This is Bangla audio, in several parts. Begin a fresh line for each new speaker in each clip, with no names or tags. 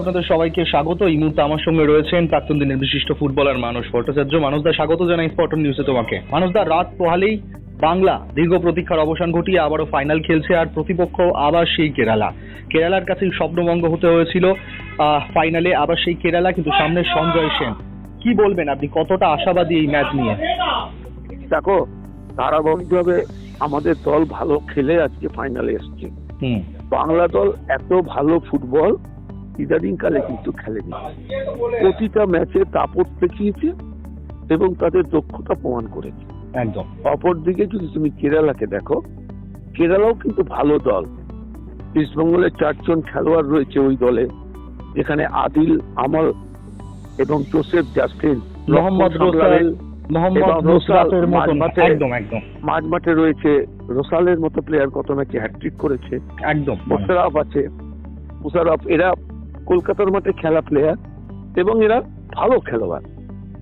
আপনাদের সবাইকে স্বাগত। এই মুহূর্তে আমার সঙ্গে রয়েছেন প্রাক্তন দিনের বিশিষ্ট ফুটবলার মানস ভট্টাচার্য। মানসদা, স্বাগত জানাই স্পটন নিউজে তোমাকে। মানসদা, রাত পোহালেই বাংলা দীর্ঘ প্রতীক্ষার অবসান ঘটিয়ে আবারও ফাইনাল খেলছে, আর প্রতিপক্ষ আবার সেই কেরালার কাছেই স্বপ্নভঙ্গ হতে হয়েছিল ফাইনালে, আবার সেই কেরালা, কিন্তু সামনে সঞ্জয় সেন। কি বলবেন আপনি, কতটা আশাবাদী এই ম্যাচ নিয়ে?
দেখো, ধারাবাহিকভাবে আমাদের দল ভালো খেলে আজকে ফাইনালে এসছে। বাংলা দল এত ভালো ফুটবল ইদানিং কালে কিন্তু খেলেনি। প্রতিটা ম্যাচে দাপট দেখিয়েছে এবং তাদের দক্ষতা প্রমাণ করেছে।
একদম।
অপরদিকে যদি তুমি কেরালাকে দেখো, কেরালাও কিন্তু ভালো দল। ইস্টবেঙ্গলের 4 জন খেলোয়াড় রয়েছে ওই দলে, যেখানে আদিল, আমল এবং জোসেফ জাস্টিন, মাঝমাঠে রয়েছে রোসালের মতো প্লেয়ার, কত ম্যাচে হ্যাটট্রিক করেছে।
একদম।
মুশারফ, এরা কলকাতার মাঠে খেলা প্লেয়ার এবং এরা ভালো খেলোয়াড়।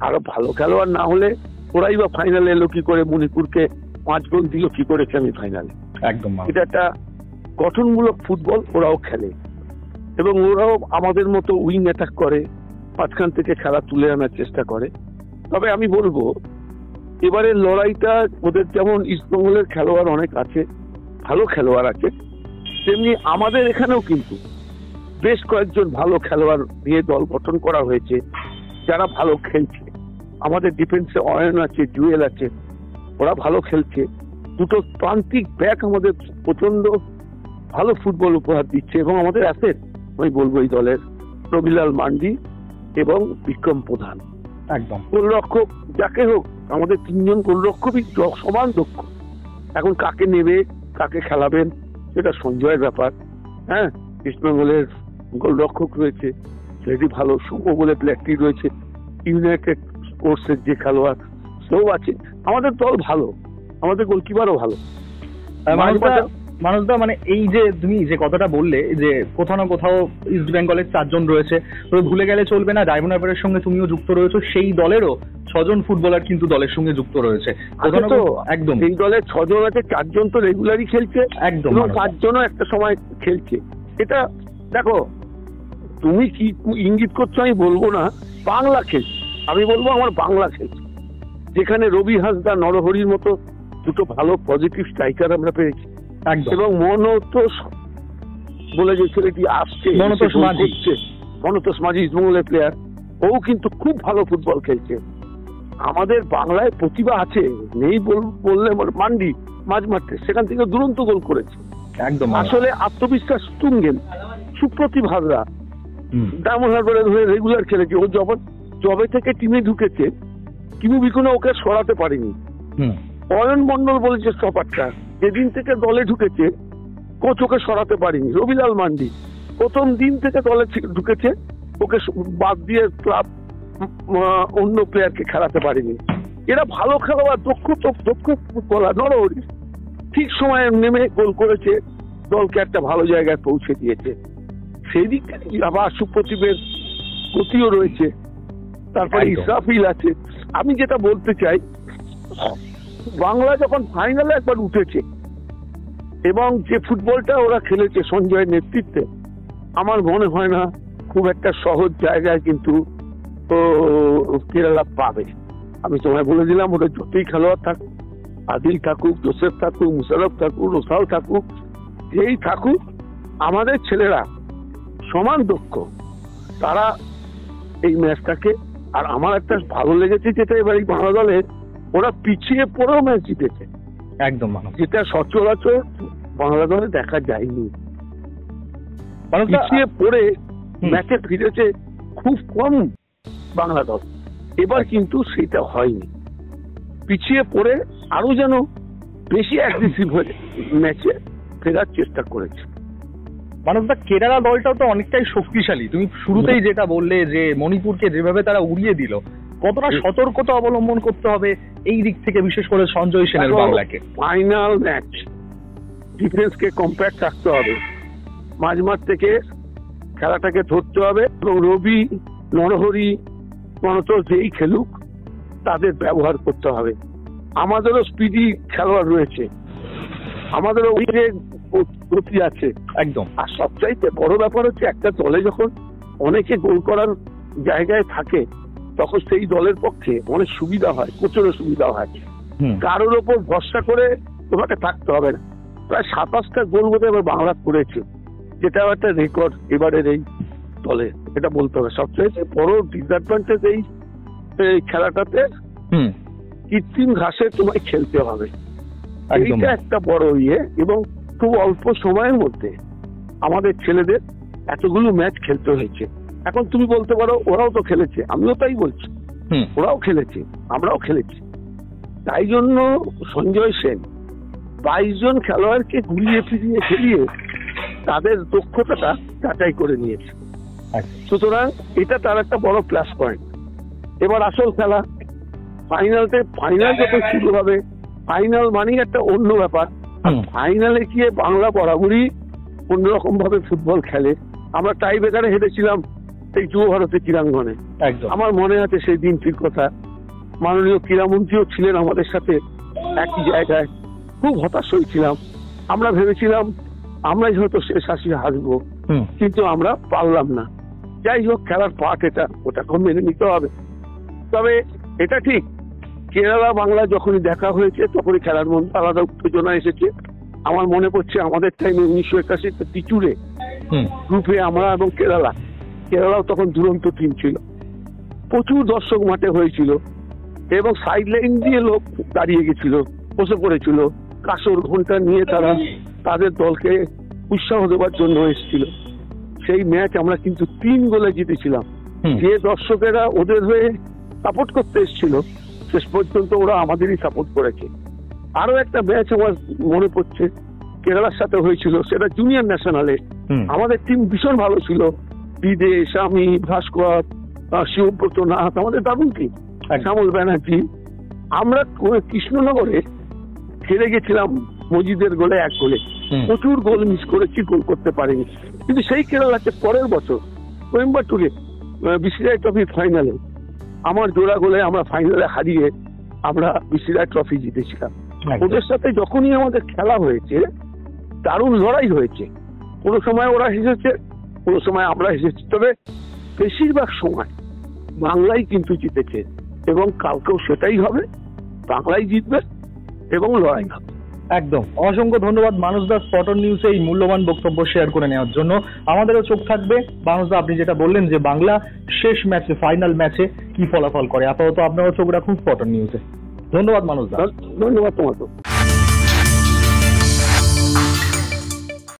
আরো ভালো খেলোয়াড় না হলে ওরাই বা ফাইনালে এলো কি করে? মণিপুরকে 5 গোল দিল কি করে সেমিফাইনালে?
একদম।
এটা একটা গঠনমূলক ফুটবল ওরাও খেলে এবং ওরাও আমাদের মতো উইং অ্যাটাক করে, মাঝখান থেকে খেলা তুলে আনার চেষ্টা করে। তবে আমি বলবো, এবারের লড়াইটা ওদের যেমন ইস্টবেঙ্গলের খেলোয়াড় অনেক আছে, ভালো খেলোয়াড় আছে, তেমনি আমাদের এখানেও কিন্তু বেশ কয়েকজন ভালো খেলোয়াড় নিয়ে দল গঠন করা হয়েছে যারা ভালো খেলছে। আমাদের ডিফেন্সে অয়ন আছে, জুয়েল আছে, ওরা ভালো খেলছে। দুটো প্রান্তিক ব্যাক আমাদের প্রচন্ড ভালো ফুটবল উপহার দিচ্ছে এবং আমাদের অ্যাসেট আমি বলবো এই দলের রবিলাল মান্ডি এবং বিক্রম প্রধান।
একদম।
গোলরক্ষক যাকে হোক, আমাদের 3 জন গোলরক্ষকই সমান দক্ষ। এখন কাকে নেবে, কাকে খেলাবেন, সেটা সঞ্জয়ের ব্যাপার। হ্যাঁ, ইস্টবেঙ্গলের গোলরক্ষক রয়েছে, সেটি ভালো। শুভ বলে প্লেয়ারটি রয়েছে, ইউনাইটেড স্পোর্টসের যে খেলোয়াড় সেও আছে। আমাদের দল ভালো, আমাদের গোলকিপারও ভালো।
মানসদা, মানে এই যে তুমি যে কথাটা বললে যে কোথাও না কোথাও ইস্ট বেঙ্গলের 4 জন রয়েছে, তবে ভুলে গেলে চলবে না ডায়মন্ড হারবারের সঙ্গে তুমিও যুক্ত রয়েছো। সেই দলেরও 6 জন ফুটবলার কিন্তু দলের সঙ্গে যুক্ত রয়েছে। একদম।
এই দলের 6 জন আছে, 4 জন তো রেগুলারই খেলছে, একদম, 5 জনও একটা সময় খেলছে। এটা দেখো, তুমি কি ইঙ্গিত করছো আমি বলবো না। বাংলা খেলছে, আমি বলবো আমার বাংলা খেলছে, যেখানে রবি হাসদা, নরহরির মতো দুটো ভালো পজিটিভ স্ট্রাইকার আমরা পেয়েছি এবং মনতোষ বলে যে ছেলেটি আসছে, মনতোষ মাঝি ইস্টবেঙ্গলের প্লেয়ার, ও কিন্তু খুব ভালো ফুটবল খেলছে। আমাদের বাংলায় প্রতিভা আছে, নেই বললে মান্ডি মাঝমাঠে সেখান থেকে দুরন্ত গোল করেছে। একদম। আসলে আত্মবিশ্বাস তুঙ্গেন, সুপ্রতিভ হাজরা ডায়মন্ড হারবারের হয়ে রেগুলার খেলেছে। ও জবে থেকে টিমে ঢুকেছে, কিমু বিকুনে ওকে সরাতে পারেনি। অয়ন মন্ডল বলেছে স্টপারটা, যেদিন থেকে দলে ঢুকেছে কোচ ওকে সরাতে পারেনি। রবিলাল মান্ডি প্রথম দিন থেকে দলে ঢুকেছে, ওকে বাদ দিয়ে ক্লাব অন্য প্লেয়ারকে খেলাতে পারেনি। এরা ভালো খেলোয়াড়, দক্ষ ফুটবলার। নরহরি ঠিক সময়ে নেমে গোল করেছে, দলকে একটা ভালো জায়গায় পৌঁছে দিয়েছে। সেই দিক থেকে আবার সুপ্রতিভের গতিও রয়েছে। তারপরে ইসরাফিল আছে। আমি যেটা বলতে চাই, বাংলা যখন ফাইনালে একবার উঠেছে এবং যে ফুটবলটা ওরা খেলেছে সঞ্জয়ের নেতৃত্বে, আমার মনে হয় না খুব একটা সহজ জায়গায় কিন্তু কেরালা পাবে। আমি তোমায় বলে দিলাম, ওদের যতই খেলোয়াড় থাকুক, আদিল থাকুক, জোসেফ থাকুক, মুশারফ থাকুক, রোসাল থাকুক, যেই থাকুক, আমাদের ছেলেরা সমান দক্ষ। তারা এই ম্যাচটাকে, আর আমার একটা ভালো লেগেছে যেটা এবার এই বাংলা দলের, ওরা পিছিয়ে পড়েও ম্যাচ জিতেছে। একদম, যেটা সচরাচর বাংলা দলে দেখা যায়নি। পিছিয়ে পড়ে ম্যাচে ফিরেছে খুব কম বাংলা দল, এবার কিন্তু সেটা হয়নি। পিছিয়ে পড়ে আরো যেন বেশি অ্যাগ্রেসিভ হয়ে ম্যাচে ফেরার চেষ্টা করেছে।
মানসদা, কেরালা দলটাও তো অনেকটাই শক্তিশালী। তুমি শুরুতেই যেটা বললে যে মণিপুরকে যেভাবে তারা উড়িয়ে দিল, কতটা সতর্কতা অবলম্বন করতে হবে এই দিক থেকে, বিশেষ করে সঞ্জয় সেনের বাংলাকে?
ফাইনাল ম্যাচ, ডিফেন্সকে কম্প্যাক্ট রাখতে হবে, মাঝমাঠ থেকে খেলাটাকে ধরতে হবে এবং রবি, নরহরি, মনতোষ যেই খেলুক তাদের ব্যবহার করতে হবে। আমাদেরও স্পিডি খেলোয়াড় রয়েছে, আমাদেরও গতি আছে একদম। আর সবচাইতে বড় ব্যাপার হচ্ছে, একটা দলে যখন অনেকে গোল করার জায়গায় থাকে, তখন সেই দলের পক্ষে অনেক সুবিধা হয়, প্রচুর সুবিধা হয়। কারোর ওপর ভরসা করে তোমাকে থাকতে হবে না। প্রায় 27টা গোল বোধহয় এবার বাংলা করেছে, যেটা একটা রেকর্ড এবারের এই দলে, এটা বলতে হবে। সবচেয়ে বড় ডিসঅ্যাডভান্টেজ এই খেলাটাতে কৃত্রিম ঘাসে তোমায় খেলতে হবে, এইটা একটা বড় ইয়ে। এবং খুব অল্প সময়ের মধ্যে আমাদের ছেলেদের এতগুলো ম্যাচ খেলতে হয়েছে। এখন তুমি বলতে পারো ওরাও তো খেলেছে, আমিও তাই বলছি, ওরাও খেলেছে, আমরাও খেলেছি। তাই জন্য সঞ্জয় সেন 22 জন খেলোয়াড়কে ঘুরিয়ে ফিরিয়ে খেলিয়ে তাদের দক্ষতাটা যাচাই করে নিয়েছে। সুতরাং এটা তার একটা বড় প্লাস পয়েন্ট। এবার আসল খেলা ফাইনাল যখন শুরু হবে, ফাইনাল মানেই একটা অন্য ব্যাপার। ফাইনালে গিয়ে বাংলা বরাবরই অন্যরকম ভাবে ফুটবল খেলে। আমরা টাই ব্রেকারে হেরেছিলাম এই যুব ভারতের ক্রীড়াঙ্গনে, আমার মনে আছে সেই দিনটির কথা। মাননীয় ক্রীড়ামন্ত্রীও ছিলেন আমাদের সাথে একই জায়গায়। খুব হতাশ হয়েছিলাম, আমরা ভেবেছিলাম আমরাই হয়তো শেষ আসি হাসবো, কিন্তু আমরা পারলাম না। যাই হোক, খেলার পার্ট এটা, ওটাকেও মেনে নিতে হবে। তবে এটা ঠিক, কেরালা বাংলা যখনই দেখা হয়েছে তখনই খেলার মধ্যে আলাদা উত্তেজনা এসেছে। আমার মনে পড়ছে আমাদের টাইমে 1981 টিচুরে গ্রুপে আমরা এবং কেরালাও তখন দুরন্ত টিম ছিল। প্রচুর দর্শক মাঠে হয়েছিল এবং সাইড লাইন দিয়ে লোক দাঁড়িয়ে গেছিল, বসে পড়েছিল, কাসর ঘন্টা নিয়ে তারা তাদের দলকে উৎসাহ দেওয়ার জন্য এসেছিল। সেই ম্যাচ আমরা কিন্তু 3 গোলে জিতেছিলাম। যে দর্শকেরা ওদের হয়ে সাপোর্ট করতে এসেছিল, শেষ পর্যন্ত ওরা আমাদেরই সাপোর্ট করেছে। আরো একটা ম্যাচ আমার মনে পড়ছে কেরালার সাথে হয়েছিল, সেটা জুনিয়র ন্যাশনালে। আমাদের টিম ভীষণ ভালো ছিল, বিদেশ, আমি, ভাস্কর, শিবব্রত নাথ, আমাদের দারুণ টিম, শ্যামল ব্যানার্জি। আমরা কৃষ্ণনগরে হেরে গেছিলাম মজিদের গোলে 1 গোলে। প্রচুর গোল মিস করেছি, গোল করতে পারিনি। কিন্তু সেই কেরালাতে পরের বছর কোয়েম্বাটুরে বিসিআই ট্রফি ফাইনালে আমার জোড়া গোলে আমরা ফাইনালে হারিয়ে আমরা বিসিআই ট্রফি জিতেছিলাম। ওদের সাথে যখনই আমাদের খেলা হয়েছে দারুণ লড়াই হয়েছে। কোনো সময় ওরা হেসেছে, কোনো সময় আমরা হেসেছি, তবে বেশিরভাগ সময় বাংলাই কিন্তু জিতেছে এবং কালকেও সেটাই হবে, বাংলাই জিতবে এবং লড়াই হবে।
একদম। অসংখ্য ধন্যবাদ মানুষদা স্পটন নিউজে এই মূল্যবান বক্তব্য শেয়ার করে নেওয়ার জন্য। আমাদেরও চোখ থাকবে মানুষদা, আপনি যেটা বললেন যে বাংলা শেষ ম্যাচে, ফাইনাল ম্যাচে কি ফলাফল করে। আপাতত আপনারাও চোখ রাখুন স্পটন নিউজে। ধন্যবাদ মানুষদা।
ধন্যবাদ তোমাকে।